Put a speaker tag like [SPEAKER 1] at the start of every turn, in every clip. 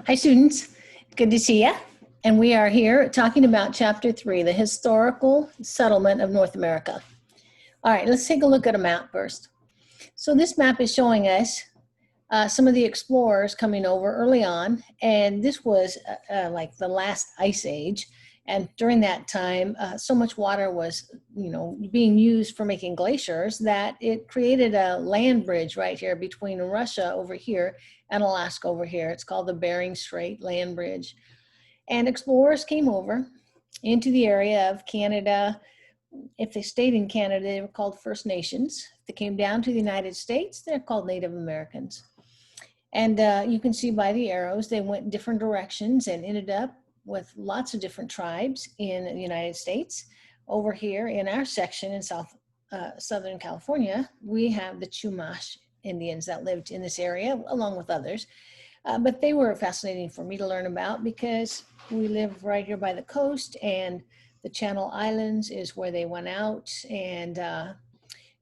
[SPEAKER 1] Hi, students. Good to see you. And we are here talking about Chapter 3, the historical settlement of North America. All right, let's take a look at a map first. So this map is showing us some of the explorers coming over early on, and this was like the last ice age. And during that time, so much water was, being used for making glaciers that it created a land bridge right here between Russia over here and Alaska over here. It's called the Bering Strait Land Bridge. And explorers came over into the area of Canada. If they stayed in Canada, they were called First Nations. If they came down to the United States, they're called Native Americans. And you can see by the arrows, they went different directions and ended up with lots of different tribes in the United States. Over here in our section in Southern California, we have the Chumash Indians that lived in this area, along with others. But they were fascinating for me to learn about because we live right here by the coast, and the Channel Islands is where they went out and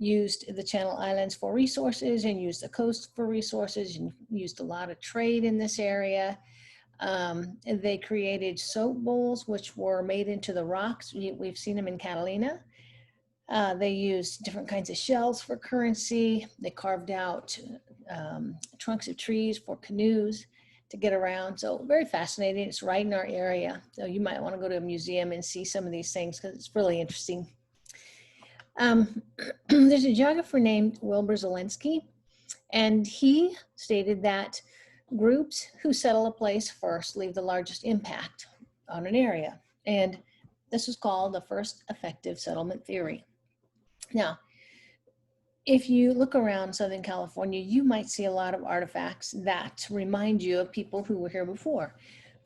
[SPEAKER 1] used the Channel Islands for resources and used the coast for resources and used a lot of trade in this area. They created soap bowls, which were made into the rocks. We've seen them in Catalina. They used different kinds of shells for currency. They carved out trunks of trees for canoes to get around. So very fascinating. It's right in our area. So you might want to go to a museum and see some of these things because it's really interesting. There's a geographer named Wilbur Zielinski, and he stated that groups who settle a place first leave the largest impact on an area. And this is called the first effective settlement theory. Now, if you look around Southern California, you might see a lot of artifacts that remind you of people who were here before.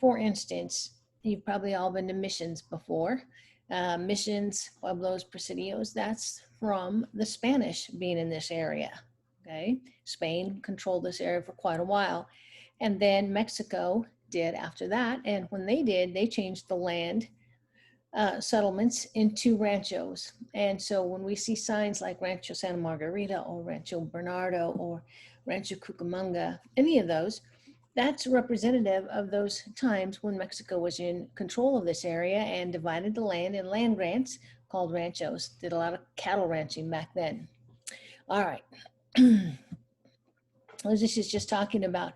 [SPEAKER 1] For instance, you've probably all been to Missions before. Missions, Pueblos, Presidios, that's from the Spanish being in this area, okay? Spain controlled this area for quite a while. And then Mexico did after that. And when they did, they changed the land settlements into ranchos. And so when we see signs like Rancho Santa Margarita or Rancho Bernardo or Rancho Cucamonga, any of those, that's representative of those times when Mexico was in control of this area and divided the land in land grants called ranchos. Did a lot of cattle ranching back then. All right. This is just talking about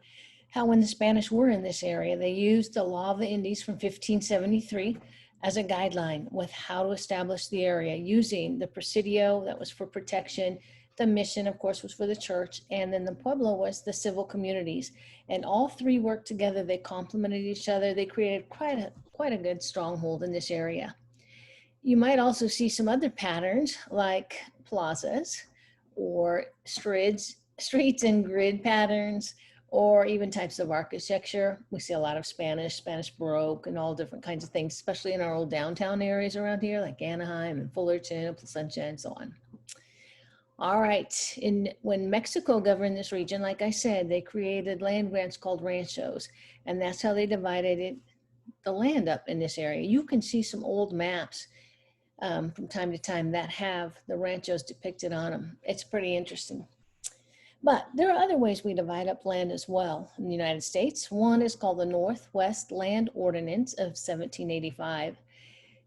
[SPEAKER 1] how when the Spanish were in this area, they used the Law of the Indies from 1573 as a guideline with how to establish the area using the Presidio, that was for protection. The Mission, of course, was for the church, and then the Pueblo was the civil communities. And all three worked together. They complemented each other. They created quite a good stronghold in this area. You might also see some other patterns like plazas or streets and grid patterns, or even types of architecture. We see a lot of Spanish Baroque, and all different kinds of things, especially in our old downtown areas around here, like Anaheim and Fullerton, Placentia, and so on. All right, when Mexico governed this region, like I said, they created land grants called ranchos, and that's how they divided the land up in this area. You can see some old maps from time to time that have the ranchos depicted on them. It's pretty interesting. But there are other ways we divide up land as well in the United States. One is called the Northwest Land Ordinance of 1785,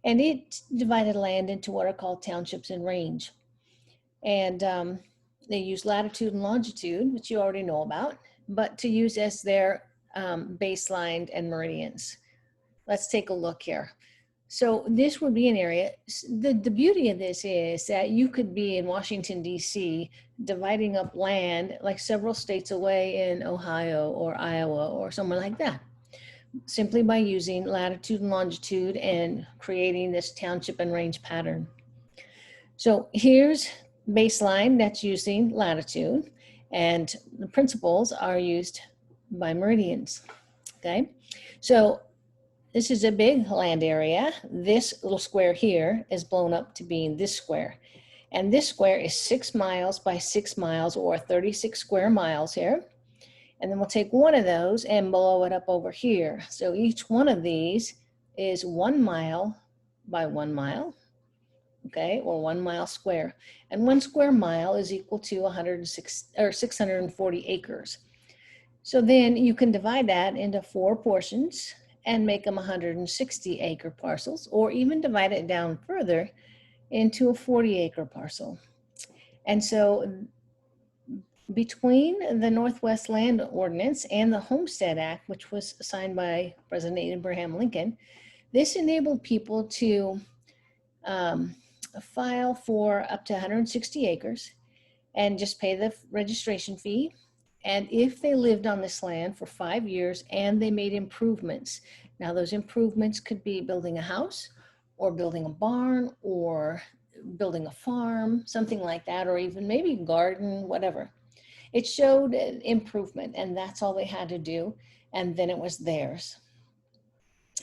[SPEAKER 1] and it divided land into what are called townships and range. And they use latitude and longitude, which you already know about, but to use as their baseline and meridians. Let's take a look here. So this would be an area. The beauty of this is that you could be in Washington, D.C., dividing up land like several states away in Ohio or Iowa or somewhere like that, simply by using latitude and longitude and creating this township and range pattern. So here's baseline that's using latitude, and the principles are used by meridians, okay? So this is a big land area. This little square here is blown up to being this square. And this square is 6 miles by 6 miles, or 36 square miles here. And then we'll take one of those and blow it up over here. So each one of these is 1 mile by 1 mile, okay, or 1 mile square. And 1 square mile is equal to 640 acres. So then you can divide that into 4 portions and make them 160-acre parcels, or even divide it down further into a 40-acre parcel. And so between the Northwest Land Ordinance and the Homestead Act, which was signed by President Abraham Lincoln, this enabled people to file for up to 160 acres and just pay the registration fee. And if they lived on this land for 5 years and they made improvements, now those improvements could be building a house or building a barn or building a farm, something like that, or even maybe garden, whatever. It showed an improvement, and that's all they had to do, and then it was theirs.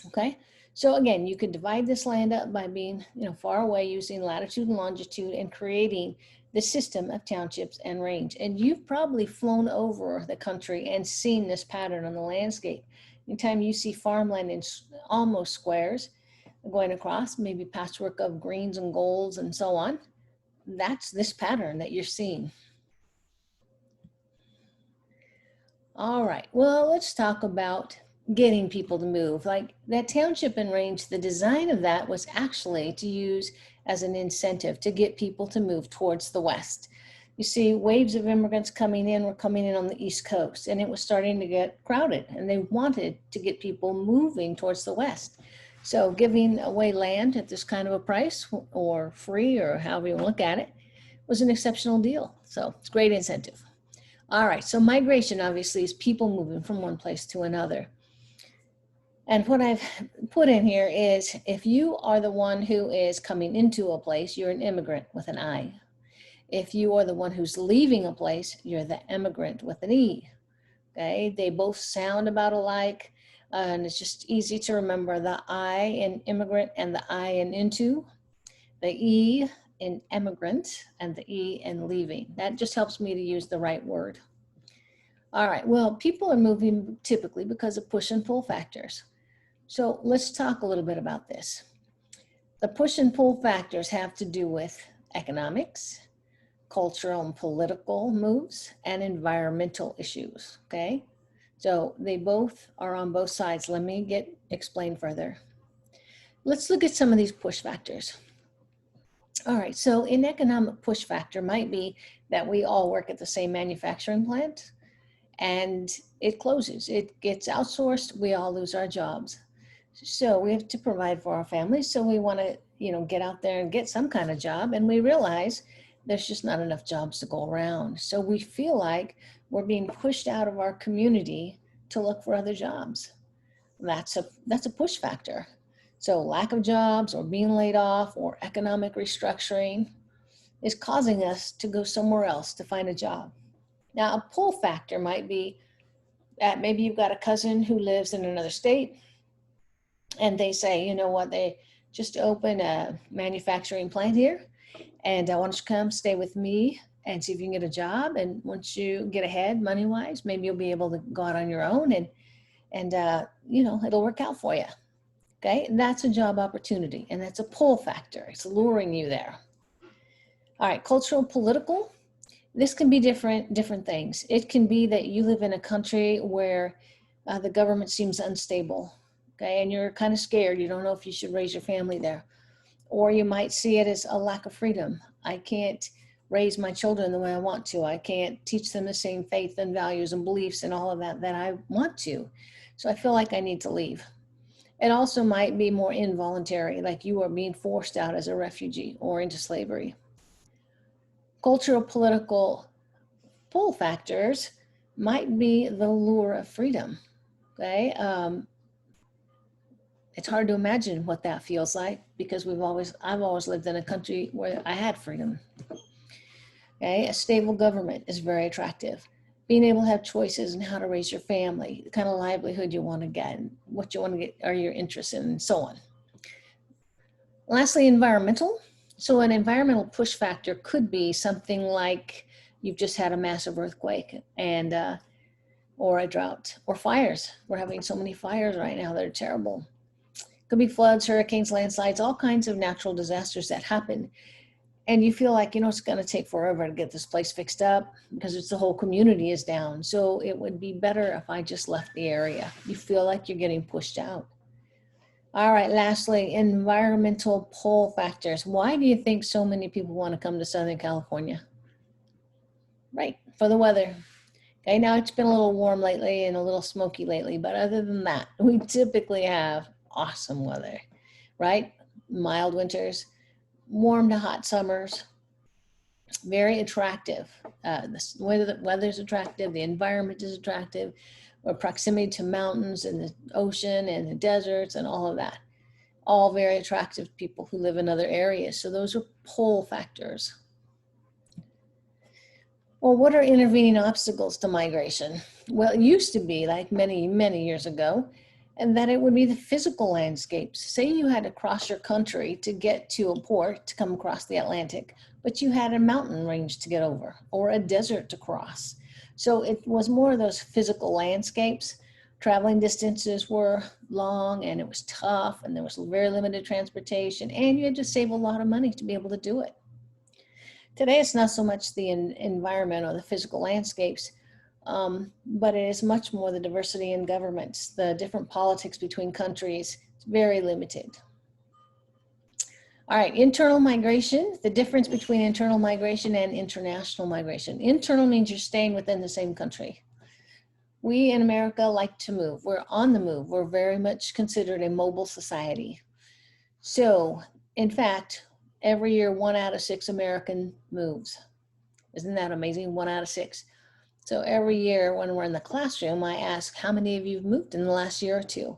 [SPEAKER 1] Okay, so again, you could divide this land up by being, far away, using latitude and longitude, and creating the system of townships and range. And you've probably flown over the country and seen this pattern on the landscape. Anytime you see farmland in almost squares going across, maybe patchwork of greens and golds and so on, that's this pattern that you're seeing. All right, well, let's talk about getting people to move. Like that township and range, the design of that was actually to use as an incentive to get people to move towards the west. You see, waves of immigrants were coming in on the East Coast, and it was starting to get crowded, and they wanted to get people moving towards the west. So giving away land at this kind of a price, or free, or however you look at it, was an exceptional deal. So it's a great incentive. All right, so migration obviously is people moving from one place to another. And what I've put in here is, if you are the one who is coming into a place, you're an immigrant with an I. If you are the one who's leaving a place, you're the emigrant with an E. Okay, they both sound about alike, and it's just easy to remember the I in immigrant and the I in into, the E in emigrant and the E in leaving. That just helps me to use the right word. All right, well, people are moving typically because of push and pull factors. So let's talk a little bit about this. The push and pull factors have to do with economics, cultural and political moves, and environmental issues, okay? So they both are on both sides. Let me explain further. Let's look at some of these push factors. All right, so an economic push factor might be that we all work at the same manufacturing plant and it closes, it gets outsourced, we all lose our jobs. So we have to provide for our families. So we want to, get out there and get some kind of job. And we realize there's just not enough jobs to go around. So we feel like we're being pushed out of our community to look for other jobs. That's a push factor. So lack of jobs or being laid off or economic restructuring is causing us to go somewhere else to find a job. Now, a pull factor might be that maybe you've got a cousin who lives in another state and they say, you know what, they just opened a manufacturing plant here and I want you to come stay with me and see if you can get a job. And once you get ahead money-wise, maybe you'll be able to go out on your own and it'll work out for you. Okay, and that's a job opportunity, and that's a pull factor. It's luring you there. All right, cultural, political. This can be different things. It can be that you live in a country where the government seems unstable, okay, and you're kind of scared. You don't know if you should raise your family there. Or you might see it as a lack of freedom. I can't raise my children the way I want to. I can't teach them the same faith and values and beliefs and all of that I want to. So I feel like I need to leave. It also might be more involuntary, like you are being forced out as a refugee or into slavery. Cultural, political pull factors might be the lure of freedom, okay? It's hard to imagine what that feels like because I've always lived in a country where I had freedom. Okay, a stable government is very attractive. Being able to have choices in how to raise your family, the kind of livelihood you want to get, what you want to get, are your interests in, and so on. Lastly, environmental. So an environmental push factor could be something like you've just had a massive earthquake and or a drought or fires. We're having so many fires right now that are terrible. Could be floods, hurricanes, landslides, all kinds of natural disasters that happen. and you feel like, it's going to take forever to get this place fixed up because it's the whole community is down. So it would be better if I just left the area. You feel like you're getting pushed out. All right, lastly, environmental pull factors. Why do you think so many people want to come to Southern California? Right, for the weather. Okay, now it's been a little warm lately and a little smoky lately, but other than that, we typically have awesome weather, right? Mild winters, warm to hot summers, very attractive. The weather's attractive, the environment is attractive, or proximity to mountains and the ocean and the deserts and all of that. All very attractive to people who live in other areas. So those are pull factors. Well, what are intervening obstacles to migration? Well, it used to be, like many, many years ago, and that it would be the physical landscapes. Say you had to cross your country to get to a port to come across the Atlantic, but you had a mountain range to get over or a desert to cross. So it was more of those physical landscapes. Traveling distances were long and it was tough and there was very limited transportation and you had to save a lot of money to be able to do it. Today, it's not so much the environment or the physical landscapes, but it is much more the diversity in governments, the different politics between countries. It's very limited. All right, internal migration, the difference between internal migration and international migration. Internal means you're staying within the same country. We in America like to move. We're on the move. We're very much considered a mobile society. So, in fact, every year, 1 out of 6 American moves. Isn't that amazing? 1 out of 6. So every year when we're in the classroom, I ask how many of you have moved in the last year or two?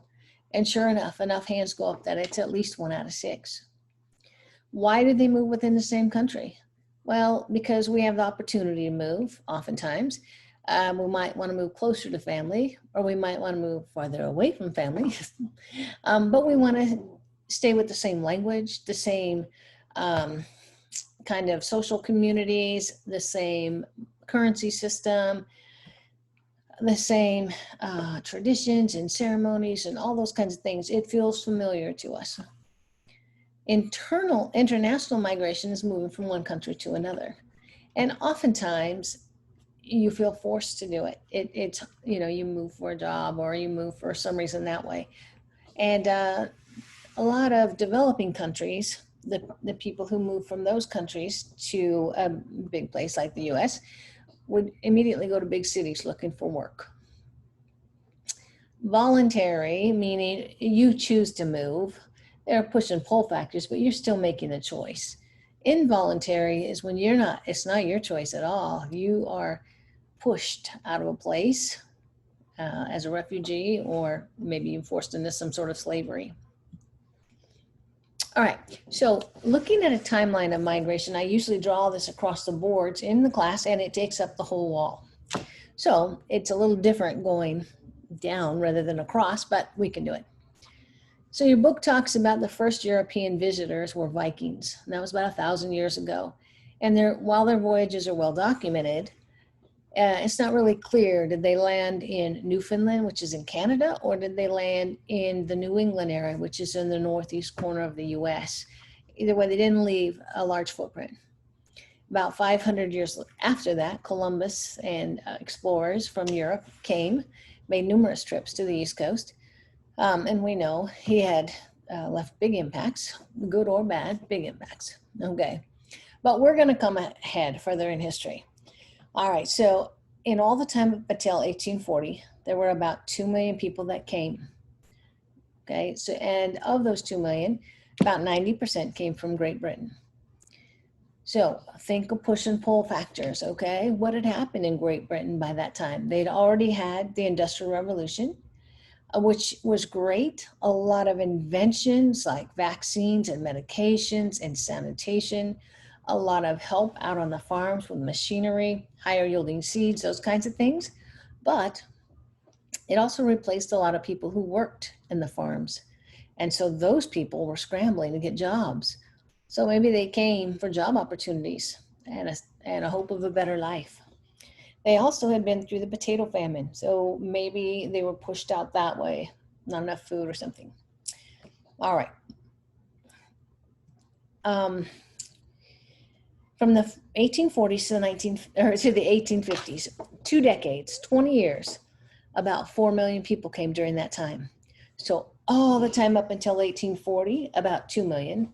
[SPEAKER 1] And sure enough hands go up that it's at least 1 out of 6. Why do they move within the same country? Well, because we have the opportunity to move oftentimes. We might want to move closer to family, or we might want to move farther away from family. But we want to stay with the same language, the same kind of social communities, the same currency system, the same traditions and ceremonies and all those kinds of things. It feels familiar to us. International migration is moving from one country to another. And oftentimes you feel forced to do it. It's, you move for a job or you move for some reason that way. And a lot of developing countries, the people who move from those countries to a big place like the US would immediately go to big cities looking for work. Voluntary, meaning you choose to move. There are push and pull factors, but you're still making a choice. Involuntary is when it's not your choice at all. You are pushed out of a place as a refugee, or maybe you're forced into some sort of slavery. All right, so looking at a timeline of migration, I usually draw this across the boards in the class and it takes up the whole wall. So it's a little different going down rather than across, but we can do it. So your book talks about the first European visitors were Vikings. And that was about 1,000 years ago. And while their voyages are well documented, it's not really clear, did they land in Newfoundland, which is in Canada, or did they land in the New England area, which is in the northeast corner of the US? Either way, they didn't leave a large footprint. About 500 years after that, Columbus and explorers from Europe made numerous trips to the East Coast. And we know he had left big impacts, good or bad, big impacts. Okay. But we're going to come ahead further in history. All right. So in all the time until 1840, there were about 2 million people that came. Okay. So, and of those 2 million, about 90% came from Great Britain. So think of push and pull factors, okay? What had happened in Great Britain by that time? They'd already had the Industrial Revolution, which was great. A lot of inventions like vaccines and medications and sanitation, a lot of help out on the farms with machinery, higher yielding seeds, those kinds of things. But it also replaced a lot of people who worked in the farms. And so those people were scrambling to get jobs. So maybe they came for job opportunities and a hope of a better life. They also had been through the potato famine, so maybe they were pushed out that way, not enough food or something. All right. From the 1840s to the 1850s, 2 decades, 20 years, about 4 million people came during that time. So all the time up until 1840, about 2 million.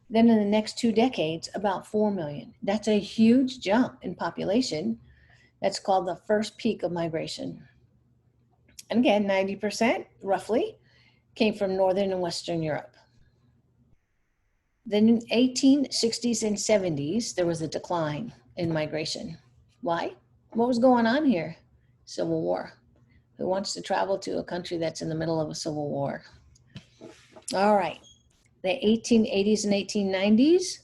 [SPEAKER 1] Then in the next 2 decades, about 4 million. That's a huge jump in population. That's called the first peak of migration. And again, 90% roughly came from Northern and Western Europe. Then in 1860s and 70s, there was a decline in migration. Why? What was going on here? Civil War. Who wants to travel to a country that's in the middle of a civil war? All right. The 1880s and 1890s,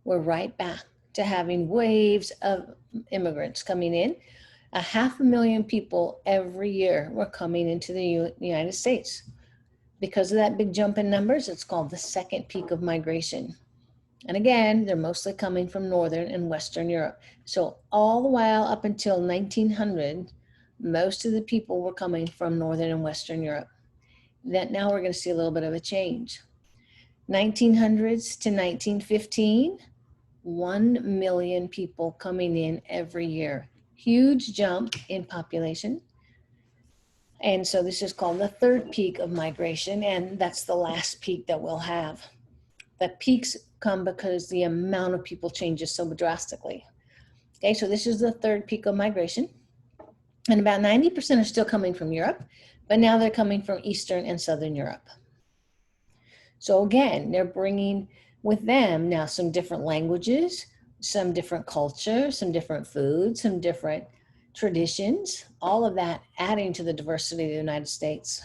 [SPEAKER 1] we're right back to having waves of immigrants coming in. 500,000 people every year were coming into the United States. Because of that big jump in numbers, it's called the second peak of migration. And again, they're mostly coming from Northern and Western Europe. So all the while up until 1900, most of the people were coming from Northern and Western Europe. That now we're going to see a little bit of a change. 1900s to 1915, 1 million people coming in every year. Huge jump in population. And so this is called the third peak of migration, and that's the last peak that we'll have. The peaks come because the amount of people changes so drastically. Okay, so this is the third peak of migration. And about 90% are still coming from Europe, but now they're coming from Eastern and Southern Europe. So again, they're bringing with them now some different languages, some different culture, some different foods, some different traditions, all of that adding to the diversity of the United States.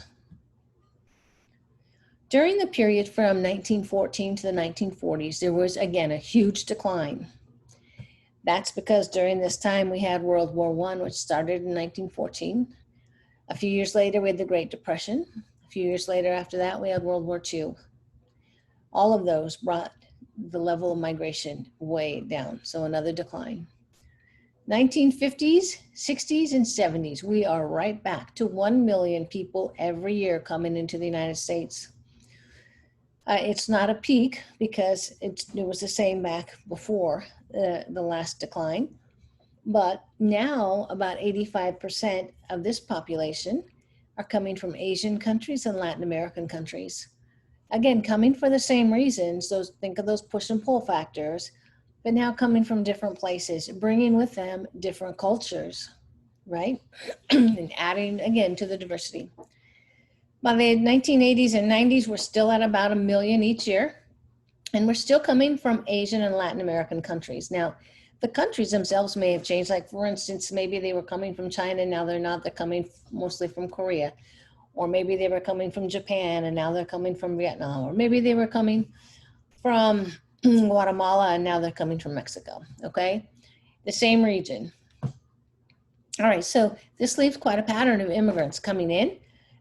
[SPEAKER 1] During the period from 1914 to the 1940s, there was again a huge decline. That's because during this time we had World War I, which started in 1914. A few years later, we had the Great Depression. A few years later after that, we had World War II. All of those brought the level of migration way down, so another decline. 1950s, 60s, and 70s, we are right back to 1 million people every year coming into the United States. It's not a peak because it was the same back before the last decline, but now about 85% of this population are coming from Asian countries and Latin American countries. Again, coming for the same reasons, think of those push and pull factors, but now coming from different places, bringing with them different cultures, right? And adding again to the diversity. By the 1980s and 90s, we're still at about 1 million each year, and we're still coming from Asian and Latin American countries. Now, the countries themselves may have changed. Like for instance, maybe they were coming from China, now they're not, they're coming mostly from Korea. Or maybe they were coming from Japan and now they're coming from Vietnam. Or maybe they were coming from Guatemala and now they're coming from Mexico, okay? The same region. All right, so this leaves quite a pattern of immigrants coming in.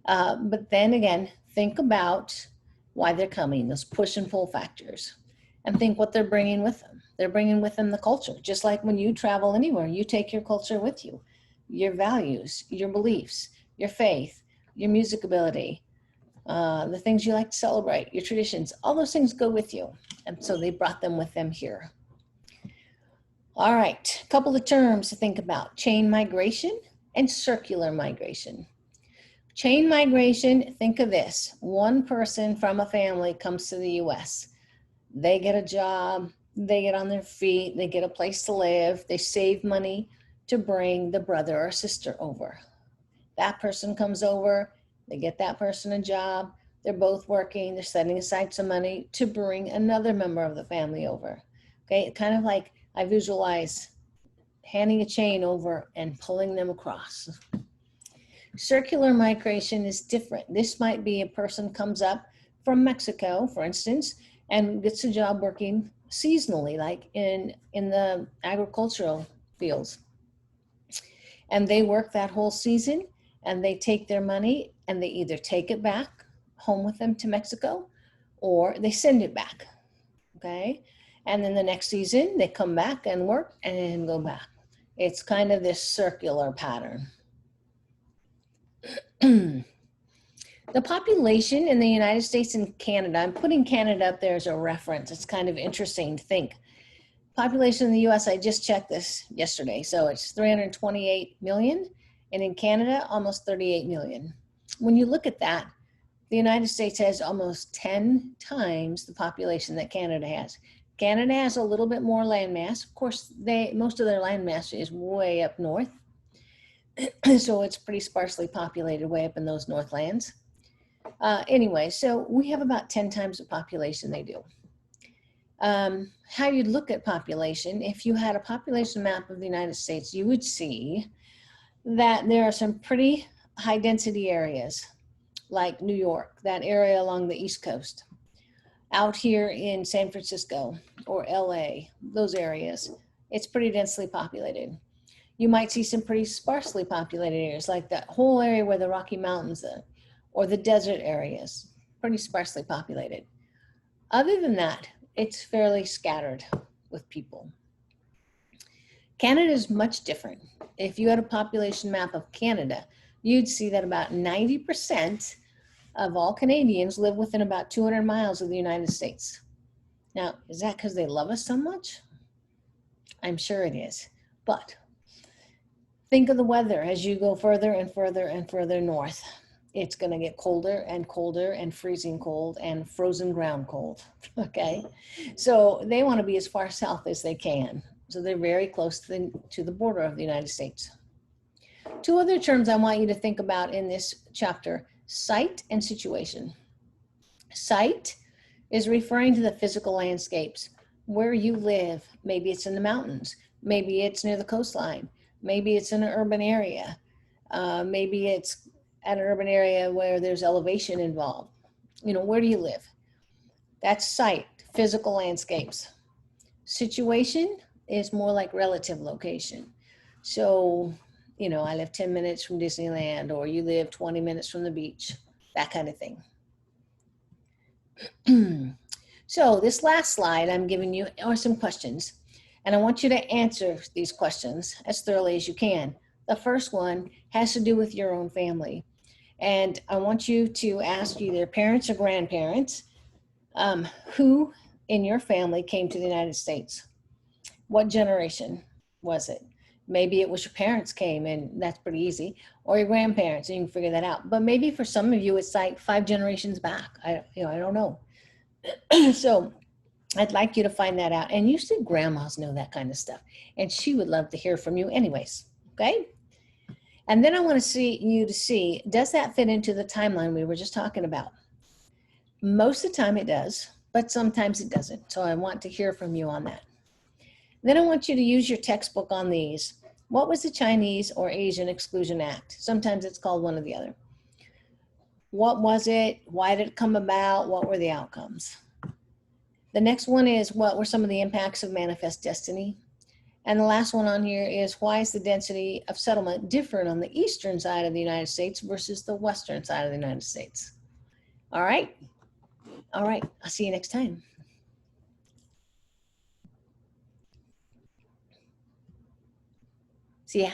[SPEAKER 1] But then again, think about why they're coming, those push and pull factors, and think what they're bringing with them. They're bringing with them the culture. Just like when you travel anywhere, you take your culture with you, your values, your beliefs, your faith, your music ability, the things you like to celebrate, your traditions, all those things go with you. And so they brought them with them here. All right, a couple of terms to think about: chain migration and circular migration. Chain migration, think of this. One person from a family comes to the US. They get a job, they get on their feet, they get a place to live, they save money to bring the brother or sister over. That person comes over, they get that person a job, they're both working, they're setting aside some money to bring another member of the family over. Okay, kind of like I visualize handing a chain over and pulling them across. Circular migration is different. This might be a person comes up from Mexico, for instance, and gets a job working seasonally, like in the agricultural fields. And they work that whole season and they take their money and they either take it back home with them to Mexico or they send it back, okay? And then the next season they come back and work and go back. It's kind of this circular pattern. The population in the United States and Canada, I'm putting Canada up there as a reference. It's kind of interesting to think. Population in the US, I just checked this yesterday, so it's 328 million, and in Canada, almost 38 million. When you look at that, the United States has almost 10 times the population that Canada has. Canada has a little bit more land mass. Of course, most of their land mass is way up north, so it's pretty sparsely populated way up in those northlands. Anyway, so we have about 10 times the population they do. How you'd look at population, if you had a population map of the United States, you would see that there are some pretty high density areas like New York, that area along the East Coast, out here in San Francisco or LA, those areas, it's pretty densely populated. You might see some pretty sparsely populated areas like that whole area where the Rocky Mountains are, or the desert areas, pretty sparsely populated. Other than that, it's fairly scattered with people. Canada is much different. If you had a population map of Canada, you'd see that about 90% of all Canadians live within about 200 miles of the United States. Now, is that because they love us so much? I'm sure it is. But think of the weather as you go further and further and further north. It's going to get colder and colder and freezing cold and frozen ground cold, okay? So they want to be as far south as they can. So they're very close to the border of the United States. Two other terms I want you to think about in this chapter: site and situation. Site is referring to the physical landscapes where you live. Maybe it's in the mountains, maybe it's near the coastline, maybe it's in an urban area, maybe it's at an urban area where there's elevation involved. You know, where do you live? That's site, physical landscapes. Situation is more like relative location. So, you know, I live 10 minutes from Disneyland, or you live 20 minutes from the beach, that kind of thing. So this last slide I'm giving you are some questions, and I want you to answer these questions as thoroughly as you can. The first one has to do with your own family. And I want you to ask either parents or grandparents, who in your family came to the United States? What generation was it? Maybe it was your parents came, and that's pretty easy, or your grandparents, and you can figure that out. But maybe for some of you, it's like 5 generations back. I don't know. So I'd like you to find that out. And usually grandmas know that kind of stuff, and she would love to hear from you anyways, okay? And then I want to see, does that fit into the timeline we were just talking about? Most of the time it does, but sometimes it doesn't. So I want to hear from you on that. Then I want you to use your textbook on these. What was the Chinese or Asian Exclusion Act? Sometimes it's called one or the other. What was it? Why did it come about? What were the outcomes? The next one is, what were some of the impacts of manifest destiny? And the last one on here is, why is the density of settlement different on the eastern side of the United States versus the western side of the United States? All right. All right. I'll see you next time. See ya.